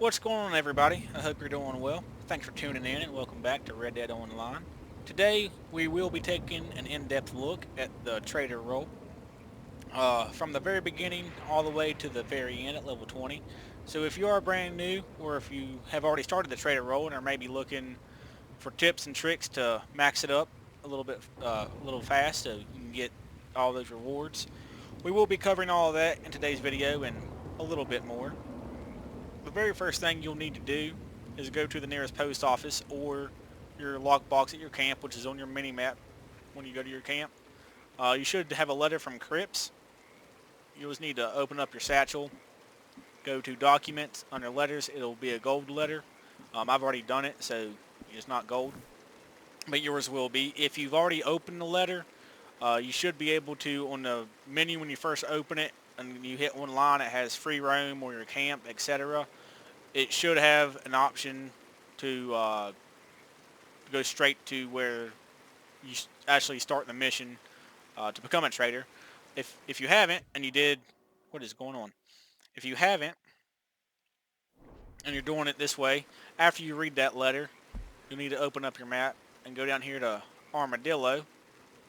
What's going on, everybody? I hope you're doing well. Thanks for tuning in and welcome back to Red Dead Online. Today, we will be taking an in-depth look at the trader role from the very beginning all the way to the very end at level 20. So if you are brand new or if you have already started the trader role and are maybe looking for tips and tricks to max it up a little fast so you can get all those rewards, we will be covering all of that in today's video and a little bit more. The very first thing you'll need to do is go to the nearest post office or your lockbox at your camp, which is on your mini map when you go to your camp. You should have a letter from Crips. You just need to open up your satchel, go to documents, under letters, it'll be a gold letter. I've already done it, so it's not gold, but yours will be. If you've already opened the letter, you should be able to, on the menu when you first open it, and you hit one line, it has free roam or your camp, etc. It should have an option to go straight to where you actually start the mission to become a trader. If you haven't, and you did, what is going on? If you haven't, and you're doing it this way, after you read that letter, you'll need to open up your map and go down here to Armadillo,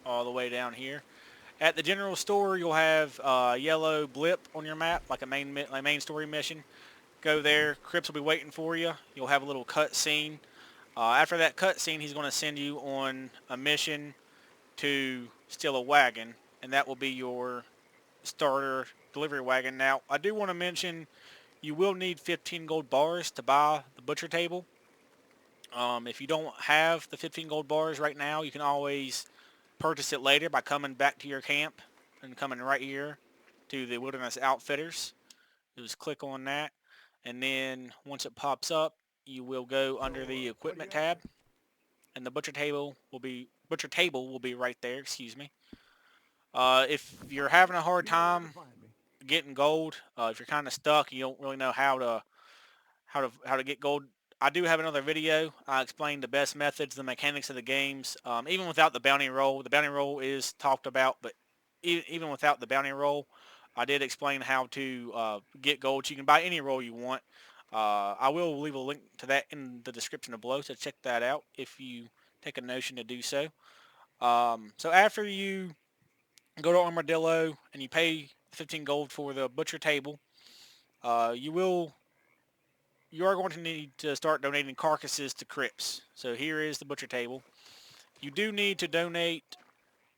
all the way down here. At the general store, you'll have a yellow blip on your map, like a main story mission. Go there. Crips will be waiting for you. You'll have a little cut scene. After that cutscene, he's going to send you on a mission to steal a wagon, and that will be your starter delivery wagon. Now, I do want to mention you will need 15 gold bars to buy the butcher table. If you don't have the 15 gold bars right now, you can always purchase it later by coming back to your camp and coming right here to the Wilderness Outfitters. Just click on that, and then once it pops up, you will go under the equipment tab, and the butcher table will be right there. Excuse me. If you're having a hard time getting gold, if you're kind of stuck, you don't really know how to get gold. I do have another video. I explained the best methods, the mechanics of the games. Even without the bounty roll is talked about, but even without the bounty roll, I did explain how to get gold. You can buy any roll you want. I will leave a link to that in the description below, so check that out if you take a notion to do so. So after you go to Armadillo and you pay 15 gold for the butcher table, uh, you will you are going to need to start donating carcasses to Crips. So here is the butcher table. You do need to donate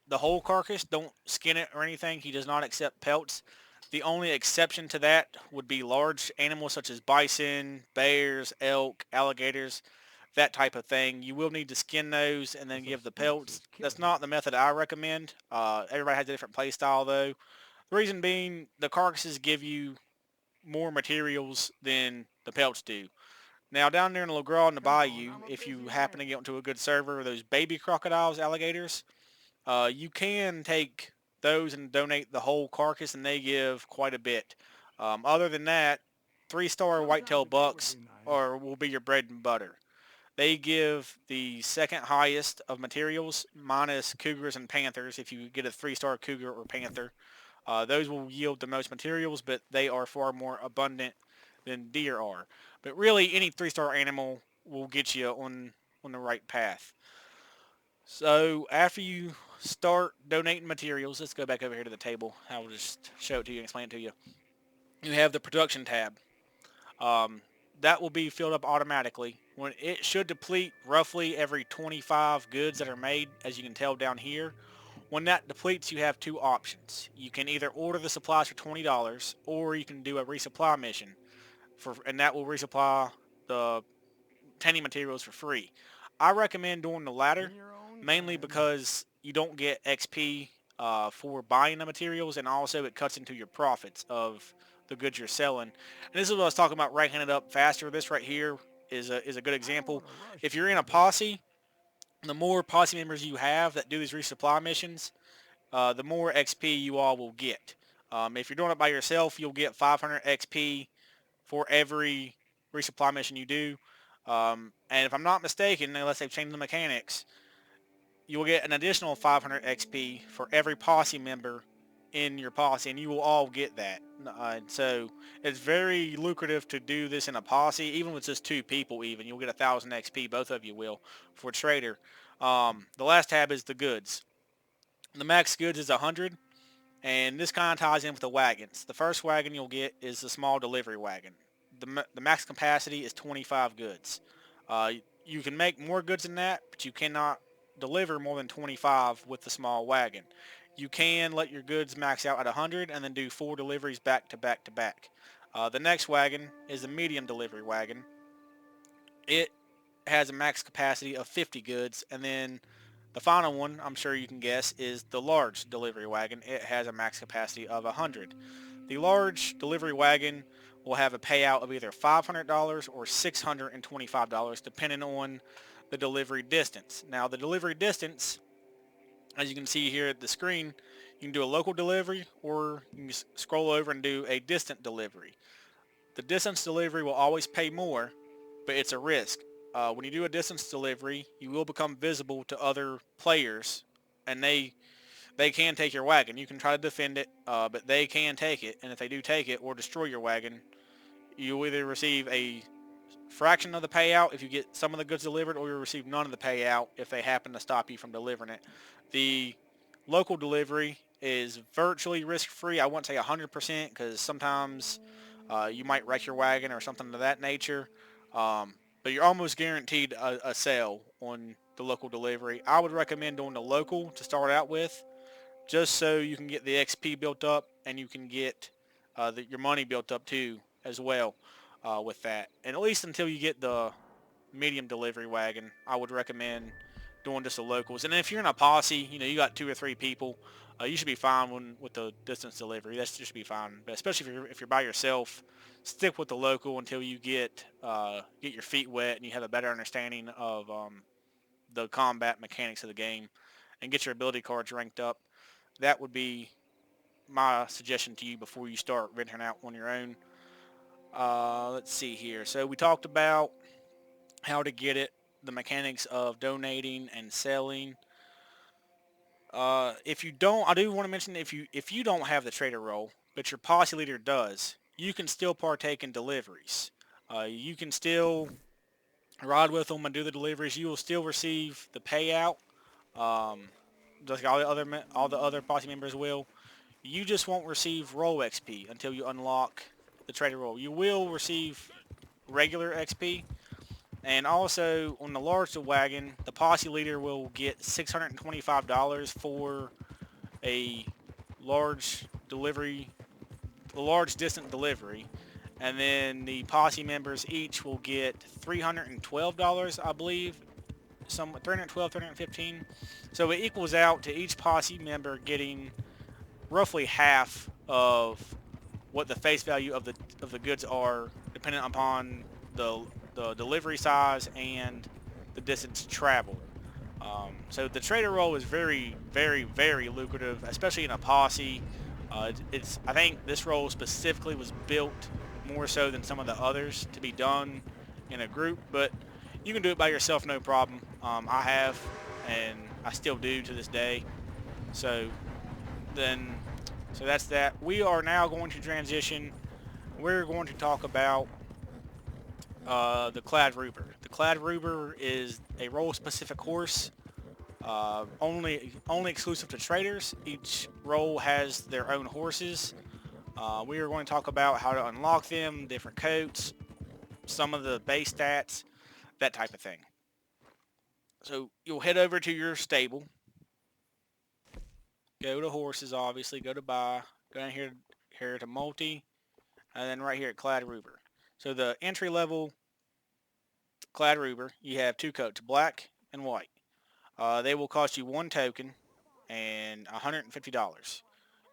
the whole carcass. Don't skin it or anything. He does not accept pelts. The only exception to that would be large animals such as bison, bears, elk, alligators, that type of thing. You will need to skin those and then give the pelts. That's not the method I recommend. Everybody has a different play style though. The reason being the carcasses give you more materials than the pelts do. Now down there in LeGras in the Bayou, if you happen to get onto a good server, those baby crocodiles, alligators, you can take those and donate the whole carcass, and they give quite a bit. Other than that, 3-star whitetail bucks will be your bread and butter. They give the second highest of materials, minus cougars and panthers. If you get a 3-star cougar or panther, those will yield the most materials, but they are far more abundant than deer are. But really, any 3-star animal will get you on the right path. So after you start donating materials, let's go back over here to the table. I will just show it to you and explain it to you. You have the production tab. Um, that will be filled up automatically. When it should deplete roughly every 25 goods that are made, as you can tell down here. When that depletes, you have two options. You can either order the supplies for $20, or you can do a resupply mission, and that will resupply the tanning materials for free. I recommend doing the latter, mainly because you don't get XP for buying the materials, and also it cuts into your profits of the goods you're selling. And this is what I was talking about, ranking it up faster. This right here is a good example. If you're in a posse, the more posse members you have that do these resupply missions, the more XP you all will get. If you're doing it by yourself, you'll get 500 XP for every resupply mission you do. And if I'm not mistaken, unless they've changed the mechanics, you will get an additional 500 XP for every posse member in your posse, and you will all get that. So it's very lucrative to do this in a posse, even with just 2 people. Even you'll get 1,000 XP, both of you will, for trader. The last tab is the goods. The max goods is 100, and this kind of ties in with the wagons. The first wagon you'll get is the small delivery wagon. The max capacity is 25 goods. You can make more goods than that, but you cannot deliver more than 25 with the small wagon. You can let your goods max out at 100 and then do 4 deliveries back to back to back. The next wagon is the medium delivery wagon. It has a max capacity of 50 goods, and then the final one, I'm sure you can guess, is the large delivery wagon. It has a max capacity of 100. The large delivery wagon will have a payout of either $500 or $625 depending on the delivery distance. Now the delivery distance, as you can see here at the screen, you can do a local delivery or you can scroll over and do a distant delivery. The distance delivery will always pay more, but it's a risk. When you do a distance delivery, you will become visible to other players, and they can take your wagon. You can try to defend it, but they can take it, and if they do take it or destroy your wagon, you'll either receive a fraction of the payout if you get some of the goods delivered, or you'll receive none of the payout if they happen to stop you from delivering it. The local delivery is virtually risk-free. I wouldn't say 100% because sometimes you might wreck your wagon or something of that nature, but you're almost guaranteed a sale on the local delivery. I would recommend doing the local to start out with, just so you can get the XP built up and you can get your money built up too as well with that. And at least until you get the medium delivery wagon, I would recommend doing just the locals. And if you're in a posse, you got 2 or 3 people, you should be fine with the distance delivery. That should be fine. But especially if you're by yourself, stick with the local until you get your feet wet and you have a better understanding of the combat mechanics of the game and get your ability cards ranked up. That would be my suggestion to you before you start venturing out on your own. Let's see here. So we talked about how to get it, the mechanics of donating and selling. If you don't, I do want to mention if you don't have the trader role, but your posse leader does, you can still partake in deliveries. You can still ride with them and do the deliveries. You will still receive the payout, um, just like all the other posse members will. You just won't receive role XP until you unlock the trader role. You will receive regular XP, and also on the large wagon, the posse leader will get $625 for a large delivery, a large distant delivery, and then the posse members each will get $312, I believe, some 312, 315. So it equals out to each posse member getting roughly half of what the face value of the goods are, depending upon the delivery size and the distance traveled. So the trader role is very, very, very lucrative, especially in a posse. I think this role specifically was built more so than some of the others to be done in a group, but you can do it by yourself, no problem. I have, and I still do to this day. So then, so that's that. We are now going to transition. We're going to talk about the Clad Ruber. The Clad Ruber is a role-specific horse, only exclusive to traders. Each role has their own horses. We are going to talk about how to unlock them, different coats, some of the base stats, that type of thing. So you'll head over to your stable, go to horses, obviously, go to buy, go down here to multi, and then right here at Clad Ruber. So the entry level Clad Ruber, you have 2 coats, black and white. They will cost you 1 token and $150.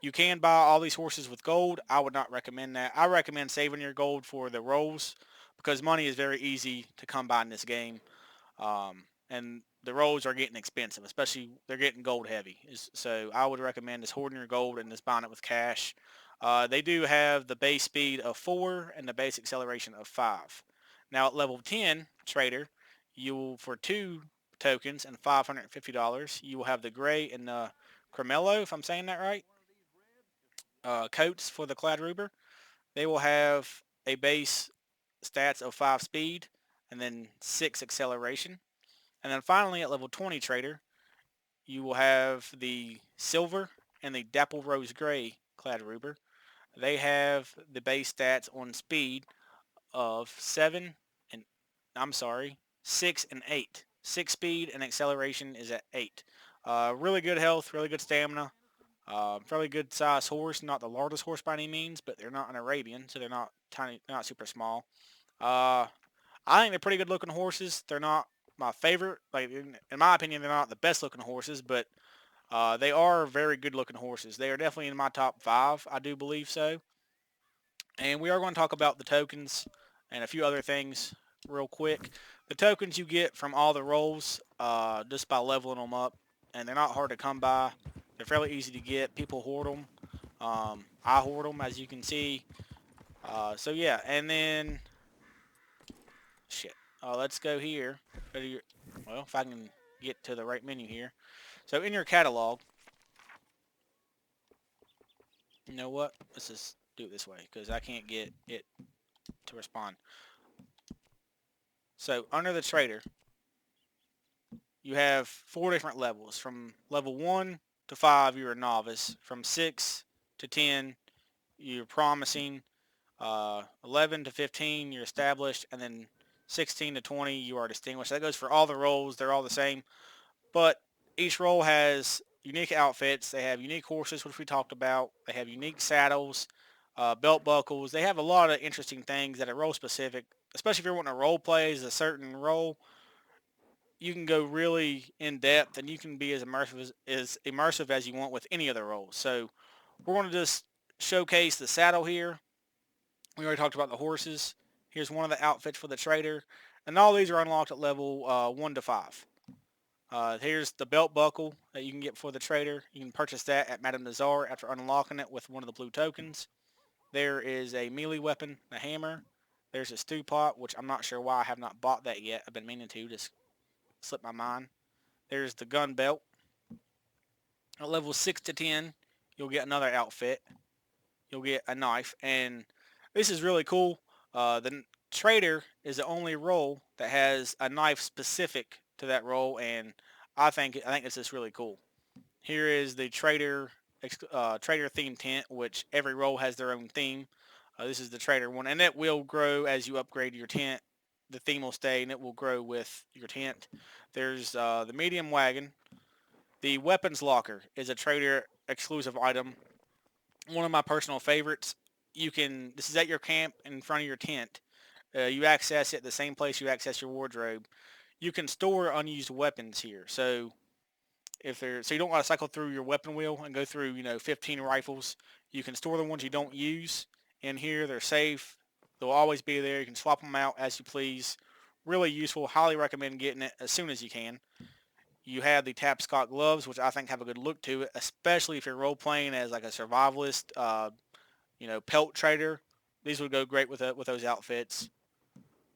You can buy all these horses with gold. I would not recommend that. I recommend saving your gold for the rolls because money is very easy to come by in this game. And the rolls are getting expensive, especially they're getting gold heavy. So I would recommend just hoarding your gold and just buying it with cash. They do have the base speed of 4 and the base acceleration of 5. Now at level 10 trader, you will, for 2 tokens and $550, you will have the gray and the Cremello, if I'm saying that right. coats for the Cladroober. They will have a base stats of 5 speed and then 6 acceleration. And then finally at level 20 trader, you will have the silver and the dapple rose gray Cladroober. They have the base stats on speed of 7 and I'm sorry, 6 and 8. 6 speed and acceleration is at 8. Really good health, really good stamina. Fairly good size horse, not the largest horse by any means, but they're not an Arabian, so they're not tiny, they're not super small. Uh, I think they're pretty good looking horses. They're not my favorite, like in my opinion, they're not the best looking horses, but they are very good looking horses. They are definitely in my top 5, I do believe so. And we are going to talk about the tokens and a few other things real quick. The tokens you get from all the roles just by leveling them up, and they're not hard to come by. They're fairly easy to get. People hoard them. I hoard them, as you can see. So yeah, and then shit. Let's go here. Go to your, well, if I can get to the right menu here. So in your catalog, you know what? Let's just do it this way because I can't get it to respond. So under the trader, you have 4 different levels. From level 1 to 5, you're a novice. From 6 to 10, you're promising. 11 to 15, you're established. And then 16 to 20, you are distinguished. That goes for all the roles. They're all the same. But each role has unique outfits. They have unique horses, which we talked about. They have unique saddles, belt buckles. They have a lot of interesting things that are role specific, especially if you're wanting to role play as a certain role. You can go really in depth and you can be as immersive as you want with any other role. So we're going to just showcase the saddle here. We already talked about the horses. Here's one of the outfits for the trader. And all these are unlocked at level 1 to 5. Here's the belt buckle that you can get for the trader. You can purchase that at Madame Nazar after unlocking it with one of the blue tokens. There is a melee weapon, a hammer. There's a stew pot, which I'm not sure why I have not bought that yet. I've been meaning to, just slipped my mind. There's the gun belt. At level 6 to 10, you'll get another outfit. You'll get a knife, and this is really cool. The trader is the only role that has a knife specific to that role, and I think this is really cool. Here is the trader theme tent, which every role has their own theme. This is the trader one, and it will grow as you upgrade your tent. The theme will stay, and it will grow with your tent. There's the medium wagon. The weapons locker is a trader exclusive item. One of my personal favorites. This is at your camp in front of your tent. You access it the same place you access your wardrobe. You can store unused weapons here. So you don't want to cycle through your weapon wheel and go through 15 rifles. You can store the ones you don't use in here. They're safe. They'll always be there. You can swap them out as you please. Really useful. Highly recommend getting it as soon as you can. You have the Tapscott gloves, which I think have a good look to it, especially if you're role playing as like a survivalist, pelt trader. These would go great with those outfits.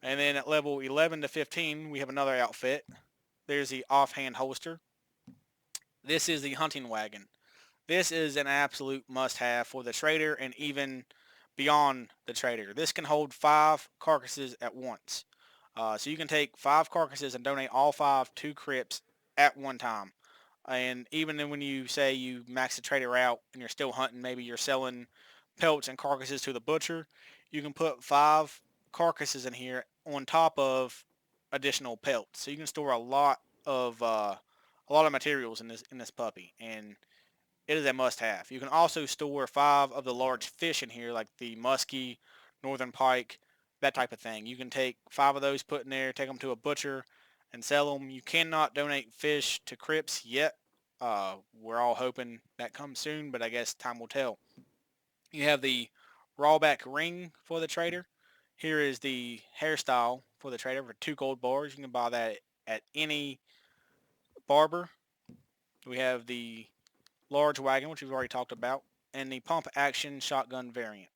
And then at level 11 to 15, we have another outfit. There's the offhand holster. This is the hunting wagon. This is an absolute must-have for the trader and even beyond the trader. This can hold 5 carcasses at once. So you can take 5 carcasses and donate all 5 to crypts at one time. And even then when you say you max the trader out and you're still hunting, maybe you're selling pelts and carcasses to the butcher, you can put 5 carcasses in here on top of additional pelts. So you can store a lot of materials in this puppy, and it is a must-have. You can also store 5 of the large fish in here, like the muskie, northern pike, that type of thing. You can take 5 of those, put in there, take them to a butcher, and sell them. You cannot donate fish to crypts yet. We're all hoping that comes soon, but I guess time will tell. You have the rawback ring for the trader. Here is the hairstyle for the trader for 2 gold bars. You can buy that at any barber. We have the large wagon, which we've already talked about, and the pump action shotgun variant,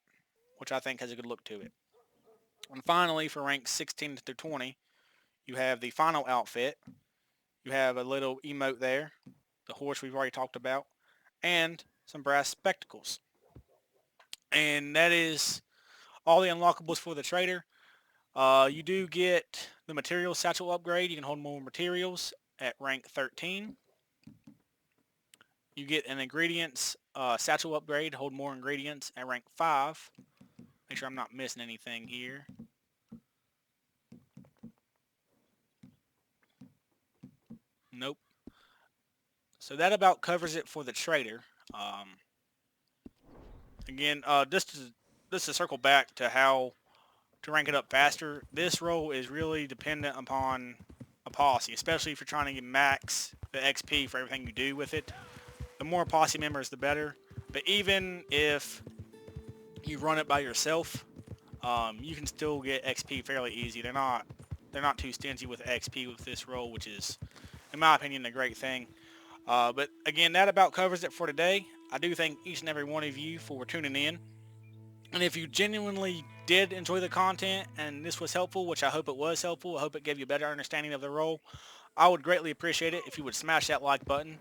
which I think has a good look to it. And finally, for ranks 16 through 20, you have the final outfit. You have a little emote there, the horse we've already talked about, and some brass spectacles. and that is all the unlockables for the trader. You do get the material satchel upgrade. You can hold more materials at rank 13. You get an ingredients satchel upgrade, hold more ingredients at rank 5. Make sure I'm not missing anything here. Nope. So that about covers it for the trader. Again, just to circle back to how to rank it up faster, this role is really dependent upon a posse, especially if you're trying to get max the XP for everything you do with it. The more posse members, the better. But even if you run it by yourself, you can still get XP fairly easy. They're not too stingy with XP with this role, which is, in my opinion, a great thing. But again, that about covers it for today. I do thank each and every one of you for tuning in. And if you genuinely did enjoy the content and this was helpful, which I hope it was helpful, I hope it gave you a better understanding of the role, I would greatly appreciate it if you would smash that like button.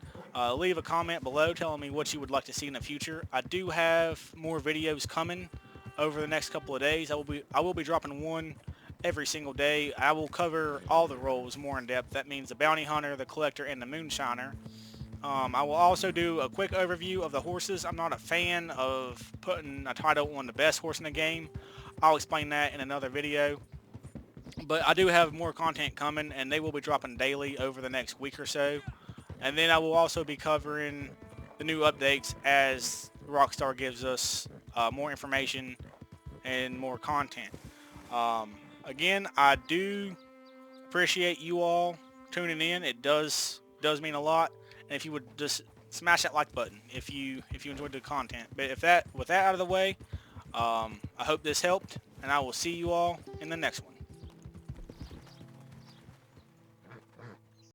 Leave a comment below telling me what you would like to see in the future. I do have more videos coming over the next couple of days. I will be dropping one every single day. I will cover all the roles more in depth. That means the bounty hunter, the collector, and the moonshiner. I will also do a quick overview of the horses. I'm not a fan of putting a title on the best horse in the game. I'll explain that in another video. But I do have more content coming, and they will be dropping daily over the next week or so. And then I will also be covering the new updates as Rockstar gives us more information and more content. Again, I do appreciate you all tuning in. It does mean a lot. And if you would just smash that like button if you enjoyed the content. But with that out of the way, I hope this helped, and I will see you all in the next one.